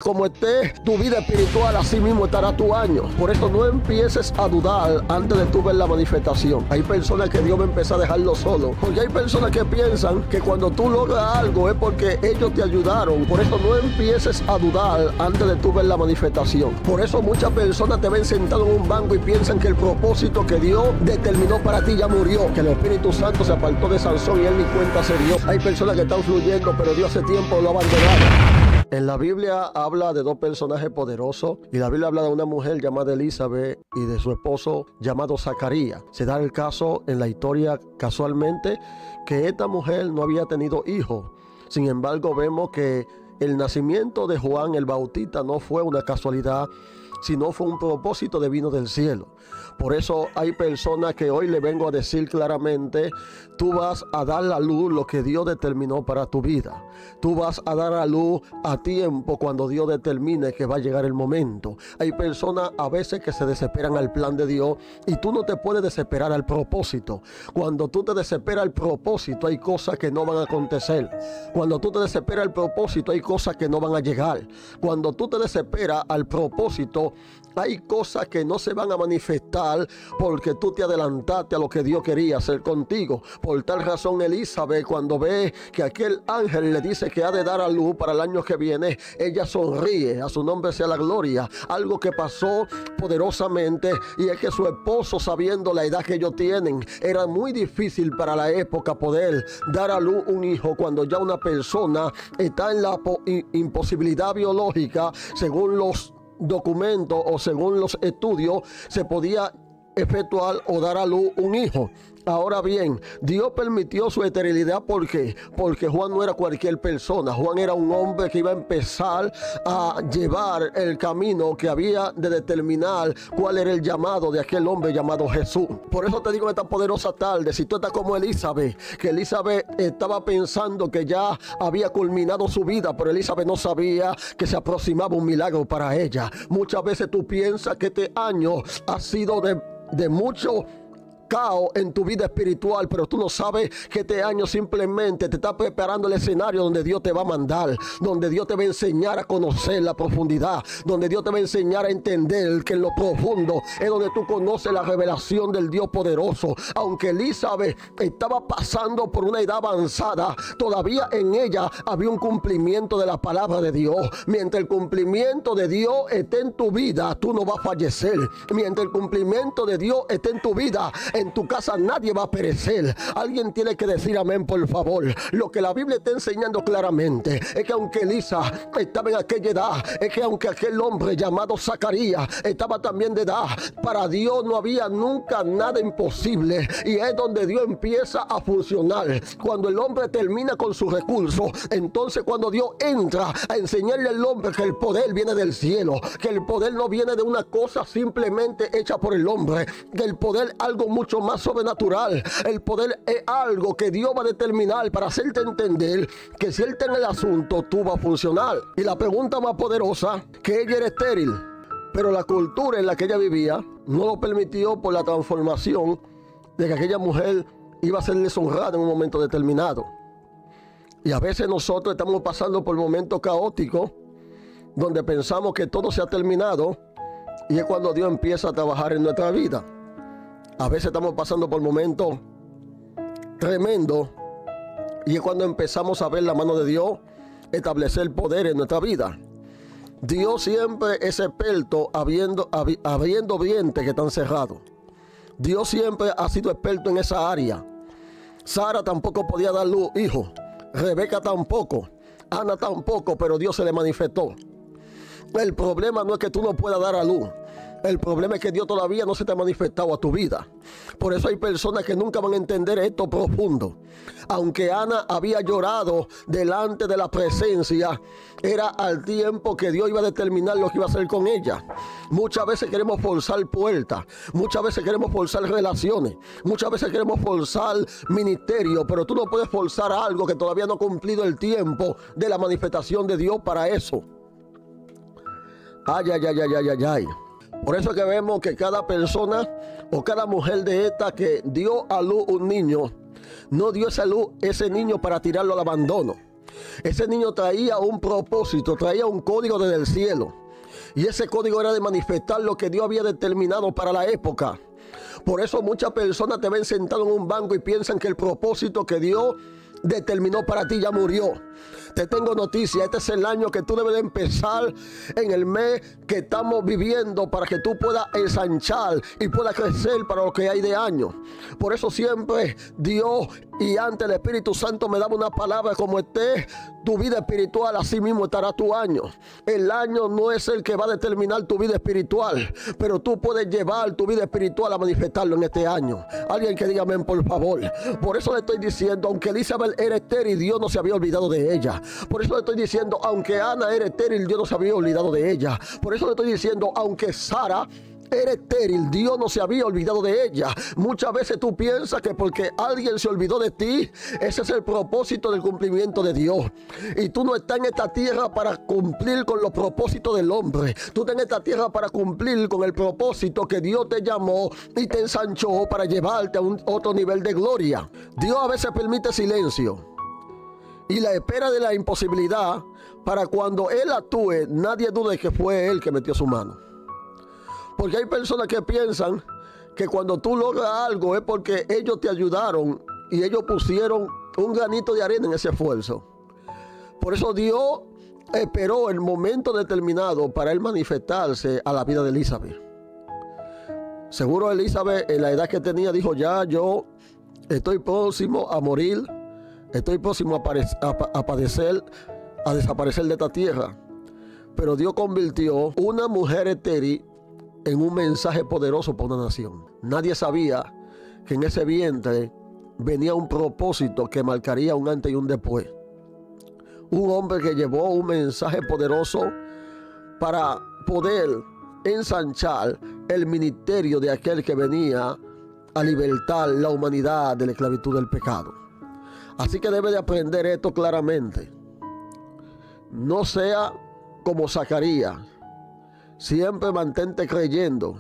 Como esté tu vida espiritual, así mismo estará tu año. Por eso no empieces a dudar antes de tu ver la manifestación. Hay personas que Dios va a empezar a dejarlo solo, porque hay personas que piensan que cuando tú logras algo es porque ellos te ayudaron. Por eso no empieces a dudar antes de tu ver la manifestación. Por eso muchas personas te ven sentado en un banco y piensan que el propósito que Dios determinó para ti ya murió, que el Espíritu Santo se apartó de Sansón y él ni cuenta se dio. Hay personas que están fluyendo, pero Dios hace tiempo lo abandonaron. En la Biblia habla de dos personajes poderosos y la Biblia habla de una mujer llamada Elizabeth y de su esposo llamado Zacarías. Se da el caso en la historia casualmente que esta mujer no había tenido hijos. Sin embargo, vemos que el nacimiento de Juan el Bautista no fue una casualidad, sino fue un propósito divino del cielo. Por eso hay personas que hoy le vengo a decir claramente: tú vas a dar a luz lo que Dios determinó para tu vida. Tú vas a dar a luz a tiempo cuando Dios determine que va a llegar el momento. Hay personas a veces que se desesperan al plan de Dios y tú no te puedes desesperar al propósito. Cuando tú te desesperas al propósito, hay cosas que no van a acontecer. Cuando tú te desesperas al propósito, hay cosas que no van a llegar. Cuando tú te desesperas al propósito, hay cosas que no se van a manifestar porque tú te adelantaste a lo que Dios quería hacer contigo. Por tal razón, Elizabeth, cuando ve que aquel ángel le dice que ha de dar a luz para el año que viene, ella sonríe. A su nombre sea la gloria. Algo que pasó poderosamente, y es que su esposo, sabiendo la edad que ellos tienen, era muy difícil para la época poder dar a luz un hijo cuando ya una persona está en la imposibilidad biológica. Según los documentos o según los estudios, se podía efectuar o dar a luz un hijo. Ahora bien, Dios permitió su esterilidad. ¿Por qué? Porque Juan no era cualquier persona. Juan era un hombre que iba a empezar a llevar el camino que había de determinar cuál era el llamado de aquel hombre llamado Jesús. Por eso te digo en esta poderosa tarde, si tú estás como Elizabeth, que Elizabeth estaba pensando que ya había culminado su vida, pero Elizabeth no sabía que se aproximaba un milagro para ella. Muchas veces tú piensas que este año ha sido de mucho caos en tu vida espiritual, pero tú no sabes que este año simplemente te está preparando el escenario donde Dios te va a mandar, donde Dios te va a enseñar a conocer la profundidad, donde Dios te va a enseñar a entender que en lo profundo es donde tú conoces la revelación del Dios poderoso. Aunque Elizabeth estaba pasando por una edad avanzada, todavía en ella había un cumplimiento de la palabra de Dios. Mientras el cumplimiento de Dios esté en tu vida, tú no vas a fallecer. Mientras el cumplimiento de Dios esté en tu vida, en tu casa nadie va a perecer. Alguien tiene que decir amén, por favor. Lo que la Biblia está enseñando claramente es que aunque Elisa estaba en aquella edad, es que aunque aquel hombre llamado Zacarías estaba también de edad, para Dios no había nunca nada imposible. Y es donde Dios empieza a funcionar. Cuando el hombre termina con sus recursos, entonces cuando Dios entra a enseñarle al hombre que el poder viene del cielo, que el poder no viene de una cosa simplemente hecha por el hombre, que el poder es algo mucho más sobrenatural. El poder es algo que Dios va a determinar para hacerte entender que si Él está en el asunto, tú vas a funcionar. Y la pregunta más poderosa, que ella era estéril, pero la cultura en la que ella vivía no lo permitió por la transformación de que aquella mujer iba a ser deshonrada en un momento determinado. Y a veces nosotros estamos pasando por momentos caóticos donde pensamos que todo se ha terminado, y es cuando Dios empieza a trabajar en nuestra vida. A veces estamos pasando por momentos tremendos y es cuando empezamos a ver la mano de Dios establecer poder en nuestra vida. Dios siempre es experto abriendo dientes que están cerrados. Dios siempre ha sido experto en esa área. Sara tampoco podía dar luz, hijo. Rebeca tampoco. Ana tampoco, pero Dios se le manifestó. El problema no es que tú no puedas dar a luz. El problema es que Dios todavía no se te ha manifestado a tu vida. Por eso hay personas que nunca van a entender esto profundo. Aunque Ana había llorado delante de la presencia, era al tiempo que Dios iba a determinar lo que iba a hacer con ella. Muchas veces queremos forzar puertas, muchas veces queremos forzar relaciones, muchas veces queremos forzar ministerio, pero tú no puedes forzar algo que todavía no ha cumplido el tiempo de la manifestación de Dios para eso. Ay, ay, ay, ay, ay, ay, ay. Por eso es que vemos que cada persona o cada mujer de esta que dio a luz un niño, no dio esa luz, ese niño para tirarlo al abandono. Ese niño traía un propósito, traía un código desde el cielo. Y ese código era de manifestar lo que Dios había determinado para la época. Por eso muchas personas te ven sentado en un banco y piensan que el propósito que Dios determinó para ti ya murió. Te tengo noticia, este es el año que tú debes de empezar, en el mes que estamos viviendo, para que tú puedas ensanchar y puedas crecer para lo que hay de año. Por eso siempre Dios y antes el Espíritu Santo me daba una palabra: como esté tu vida espiritual, así mismo estará tu año. El año no es el que va a determinar tu vida espiritual, pero tú puedes llevar tu vida espiritual a manifestarlo en este año. Alguien que diga amén, por favor. Por eso le estoy diciendo, aunque Elizabeth era estéril, Dios no se había olvidado de ella. Por eso le estoy diciendo, aunque Ana era estéril, Dios no se había olvidado de ella. Por eso le estoy diciendo, aunque Sara era estéril, Dios no se había olvidado de ella. Muchas veces tú piensas que porque alguien se olvidó de ti, ese es el propósito del cumplimiento de Dios. Y tú no estás en esta tierra para cumplir con los propósitos del hombre. Tú estás en esta tierra para cumplir con el propósito que Dios te llamó y te ensanchó para llevarte a un otro nivel de gloria. Dios a veces permite silencio y la espera de la imposibilidad, para cuando Él actúe, nadie dude que fue Él que metió su mano. Porque hay personas que piensan que cuando tú logras algo es porque ellos te ayudaron y ellos pusieron un granito de arena en ese esfuerzo. Por eso Dios esperó el momento determinado para Él manifestarse a la vida de Elizabeth. Seguro Elizabeth, en la edad que tenía, dijo: ya yo estoy próximo a morir, estoy próximo a padecer, a desaparecer de esta tierra. Pero Dios convirtió una mujer estéril en un mensaje poderoso para una nación. Nadie sabía que en ese vientre venía un propósito que marcaría un antes y un después. Un hombre que llevó un mensaje poderoso para poder ensanchar el ministerio de aquel que venía a libertar la humanidad de la esclavitud del pecado. Así que debe de aprender esto claramente. No sea como Zacarías. Siempre mantente creyendo,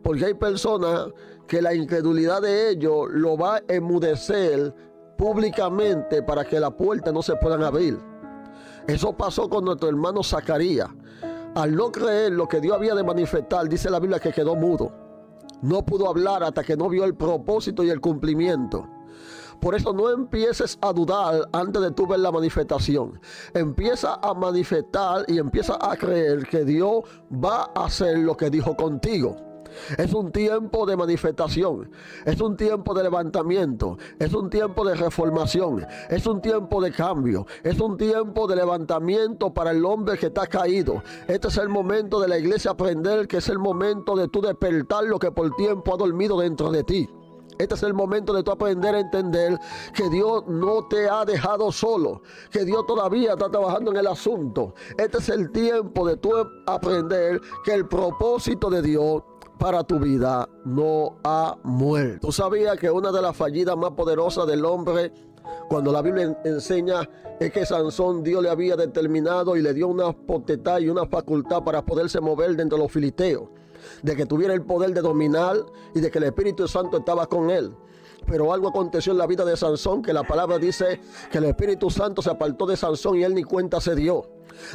porque hay personas que la incredulidad de ellos lo va a enmudecer públicamente para que las puertas no se puedan abrir. Eso pasó con nuestro hermano Zacarías. Al no creer lo que Dios había de manifestar, dice la Biblia que quedó mudo. No pudo hablar hasta que no vio el propósito y el cumplimiento. Por eso no empieces a dudar antes de tú ver la manifestación. Empieza a manifestar y empieza a creer que Dios va a hacer lo que dijo contigo. Es un tiempo de manifestación, es un tiempo de levantamiento, es un tiempo de reformación, es un tiempo de cambio, es un tiempo de levantamiento para el hombre que está caído. Este es el momento de la iglesia aprender que es el momento de tú despertar lo que por tiempo ha dormido dentro de ti. Este es el momento de tú aprender a entender que Dios no te ha dejado solo, que Dios todavía está trabajando en el asunto. Este es el tiempo de tú aprender que el propósito de Dios para tu vida no ha muerto. ¿Tú sabías que una de las fallidas más poderosas del hombre, cuando la Biblia enseña, es que Sansón Dios le había determinado y le dio una potestad y una facultad para poderse mover dentro de los filisteos? De que tuviera el poder de dominar y de que el Espíritu Santo estaba con él. Pero algo aconteció en la vida de Sansón, que la palabra dice que el Espíritu Santo se apartó de Sansón y él ni cuenta se dio.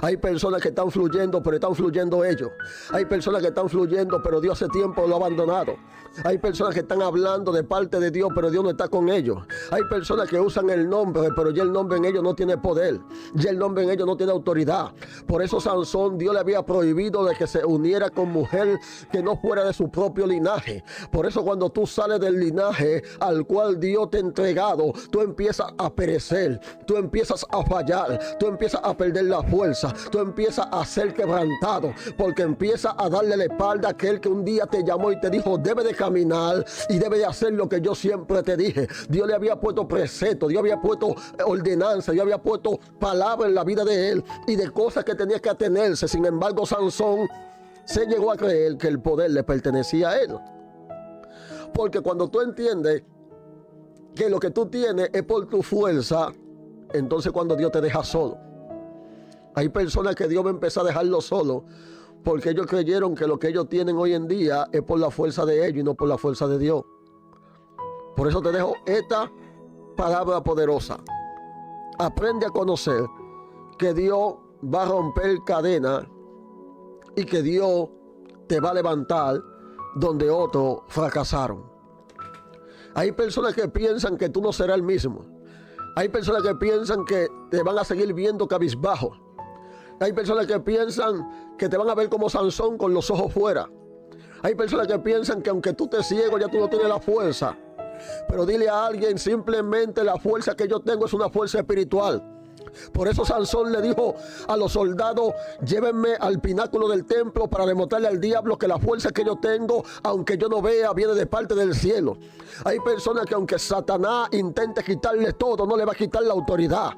Hay personas que están fluyendo, pero están fluyendo ellos. Hay personas que están fluyendo, pero Dios hace tiempo lo ha abandonado. Hay personas que están hablando de parte de Dios, pero Dios no está con ellos. Hay personas que usan el nombre, pero ya el nombre en ellos no tiene poder. Ya el nombre en ellos no tiene autoridad. Por eso Sansón, Dios le había prohibido de que se uniera con mujer que no fuera de su propio linaje. Por eso cuando tú sales del linaje al cual Dios te ha entregado, tú empiezas a perecer, tú empiezas a fallar, tú empiezas a perder la fuerza, tú empiezas a ser quebrantado, porque empiezas a darle la espalda a aquel que un día te llamó y te dijo: debe de caminar y debe de hacer lo que yo siempre te dije. Dios le había puesto precepto, Dios había puesto ordenanza, Dios había puesto palabra en la vida de él y de cosas que tenía que atenerse. Sin embargo, Sansón se llegó a creer que el poder le pertenecía a él. Porque cuando tú entiendes que lo que tú tienes es por tu fuerza, entonces cuando Dios te deja solo. Hay personas que Dios va a empezar a dejarlo solo porque ellos creyeron que lo que ellos tienen hoy en día es por la fuerza de ellos y no por la fuerza de Dios. Por eso te dejo esta palabra poderosa. aprende a conocer que Dios va a romper cadenas y que Dios te va a levantar donde otros fracasaron. Hay personas que piensan que tú no serás el mismo. Hay personas que piensan que te van a seguir viendo cabizbajo. Hay personas que piensan que te van a ver como Sansón con los ojos fuera. Hay personas que piensan que aunque tú estés ciego ya tú no tienes la fuerza. Pero dile a alguien, simplemente la fuerza que yo tengo es una fuerza espiritual. Por eso Sansón le dijo a los soldados: llévenme al pináculo del templo para demostrarle al diablo que la fuerza que yo tengo, aunque yo no vea, viene de parte del cielo. Hay personas que aunque Satanás intente quitarle todo, no le va a quitar la autoridad.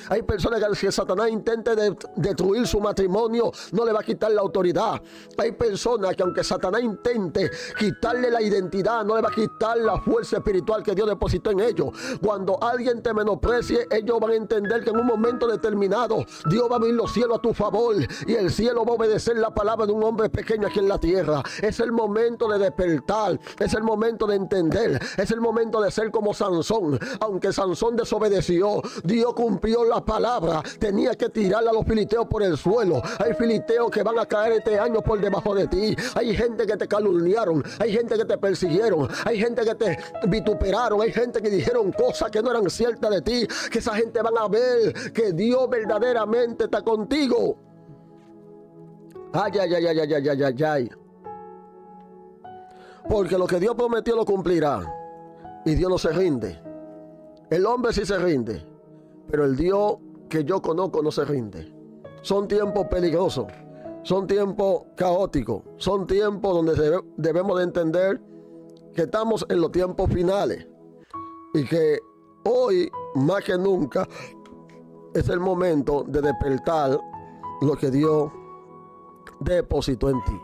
Hay personas que si Satanás intente destruir su matrimonio, no le va a quitar la autoridad. Hay personas que aunque Satanás intente quitarle la identidad, no le va a quitar la fuerza espiritual que Dios depositó en ellos. Cuando alguien te menosprecie, ellos van a entender que en un momento determinado Dios va a abrir los cielos a tu favor y el cielo va a obedecer la palabra de un hombre pequeño aquí en la tierra. Es el momento de despertar, es el momento de entender, es el momento de ser como Sansón. Aunque Sansón desobedeció, Dios cumplió la palabra. Tenía que tirar a los filisteos por el suelo. Hay filisteos que van a caer este año por debajo de ti. Hay gente que te calumniaron, hay gente que te persiguieron, hay gente que te vituperaron, hay gente que dijeron cosas que no eran ciertas de ti, que esa gente van a ver que Dios verdaderamente está contigo. Ay, ay, ay, ay, ay, ay, ay, ay. Porque lo que Dios prometió lo cumplirá. Y Dios no se rinde. El hombre sí se rinde, pero el Dios que yo conozco no se rinde. Son tiempos peligrosos, son tiempos caóticos, son tiempos donde debemos de entender que estamos en los tiempos finales y que hoy más que nunca es el momento de despertar lo que Dios depositó en ti.